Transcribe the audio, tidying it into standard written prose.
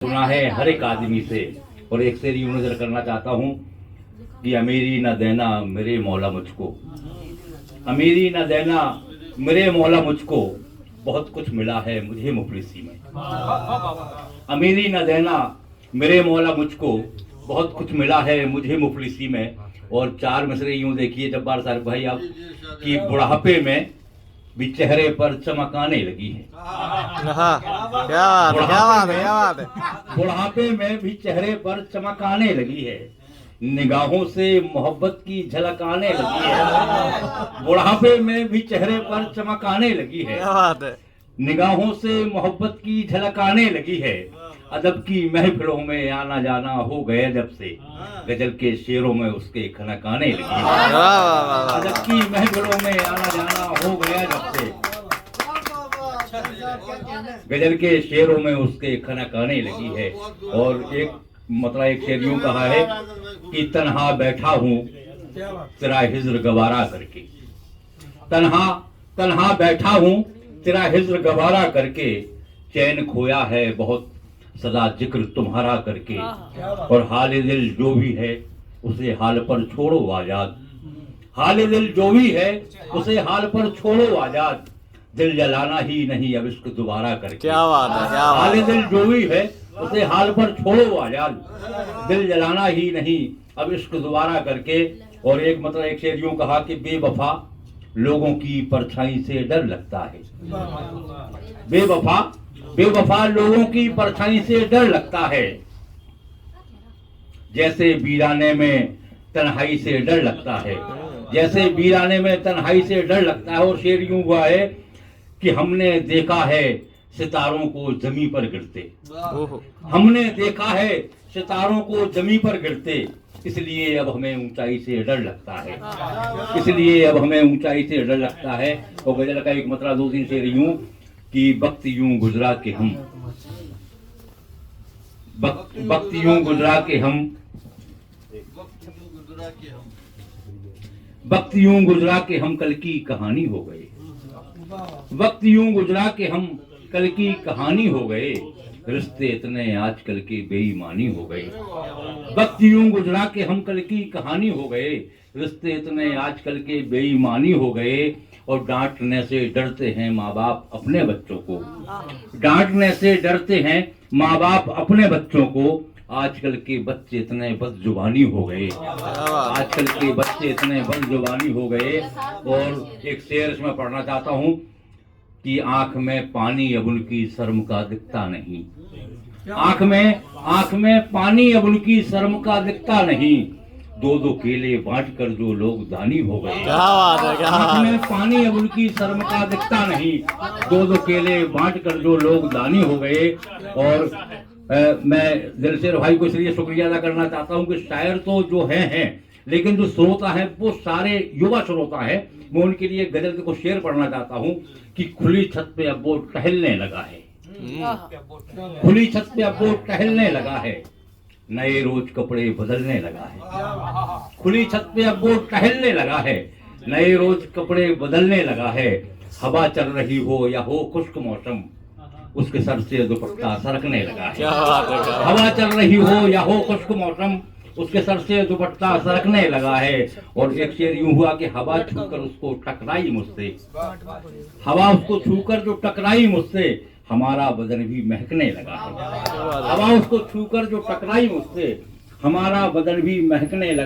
सुना है हर एक आदमी से, और एक शेर यूं नजर करना चाहता हूँ कि अमीरी न देना मेरे मौला मुझको, अमीरी न देना मेरे मौला मुझको, बहुत कुछ मिला है मुझे मुफलिसी में। अमीरी न देना मेरे मौला मुझको, बहुत कुछ मिला है मुझे मुफलिसी में। और चार मिसरे यूं देखिए जब्बार साहब भाई आप, कि बुढ़ापे में भी चेहरे पर चमक आने लगी है। क्या बात है। बुढ़ापे में भी चेहरे पर चमक आने लगी है, निगाहों से मोहब्बत की झलक आने लगी है। बुढ़ापे में भी चेहरे पर चमक आने लगी है, क्या बात है। निगाहों से मोहब्बत की झलक आने लगी है। अदब की महफिलों में आना जाना हो गया जब से, गजल के शेरों में उसके खनक आने लगी है। अदब की महफिलों में आना जाना हो गया जब से, गजल के शेरों में उसके खनक आने लगी है। और एक शेर यूं कहा है कि तन्हा बैठा हूँ तेरा हिज्र गवारा करके, तन्हा बैठा हूँ तेरा हिज्र गवारा करके, चैन खोया है बहुत सदा जिक्र तुम्हारा करके। और हाल दिल जो भी है उसे हाल पर छोड़ो आजाद, हाल दिल जो भी है उसे हाल पर छोड़ो आजाद, दिल जलाना ही नहीं अब इश्क दोबारा करके। क्या बात है, क्या बात है। हाल दिल जो भी है उसे हाल पर छोड़ो आजाद, दिल जलाना ही नहीं अब इश्क दोबारा करके। और एक शेर यूं कहा कि बेवफा लोगों की परछाई से डर लगता है, बेवफा लोगों की परछाई से डर लगता है, जैसे वीराने में तन्हाई से डर लगता है, जैसे वीराने में तन्हाई से डर लगता है। और शेर यूं हुआ है कि हमने देखा है सितारों को जमीन पर गिरते, हमने देखा है सितारों को जमीन पर गिरते, इसलिए अब हमें ऊंचाई से डर लगता है, इसलिए अब हमें ऊंचाई से डर लगता है। और गजल का एक मतलब दो तीन शेर यूं कि वक्त यूं गुजरा के हम, वक्त यूं गुजरा के हम, वक्त यूं गुजरा के हम कल की कहानी हो गए, वक्त यूं गुजरा के हम कल की कहानी हो गए, रिश्ते इतने आजकल के बेईमानी हो गए। वक्त यूं गुजरा के हम कल की कहानी हो गए, रिश्ते इतने आजकल के बेईमानी हो गए। और डांटने से डरते हैं माँ बाप अपने बच्चों को, डांटने से डरते हैं माँ बाप अपने बच्चों को, आजकल के बच्चे इतने बदजुबानी हो गए, आजकल के बच्चे इतने बदजुबानी हो गए। और एक शेर इसमें पढ़ना चाहता हूँ कि आंख में पानी अब उनकी शर्म का दिखता नहीं, आंख में पानी अब उनकी शर्म का दिखता नहीं, दो दो केले बांट कर जो लोग दानी हो गए। क्या बात है, क्या आंख में पानी अब उनकी शर्म का दिखता नहीं, दो दो केले बांट कर जो लोग दानी हो गए। और मैं दिल से भाई को इसलिए शुक्रिया अदा करना चाहता हूँ कि शायर तो जो हैं लेकिन जो श्रोता है वो सारे युवा श्रोता है। मैं उनके लिए गजल के कुछ शेर पढ़ना चाहता हूँ कि खुली छत पे अब वो टहलने लगा है, खुली छत पे अब वो टहलने लगा है, नए रोज कपड़े बदलने लगा है, खुली छत पे अब वो टहलने लगा है, नए रोज कपड़े बदलने लगा है। हवा चल रही हो या हो खुश्क मौसम, उसके सर से दुपट्टा सरकने लगा है। क्या बात है। हवा चल रही हो या हो खुश्क मौसम, उसके सर से दुपट्टा सरकने लगा है। और एक शेर यूं हुआ कि हवा छूकर उसको टकराई मुझसे, हवा उसको छूकर जो टकराई मुझसे, हमारा बदन भी महकने लगा है। हवा उसको छूकर जो टकराई मुझसे, हमारा बदन भी महकने लगा।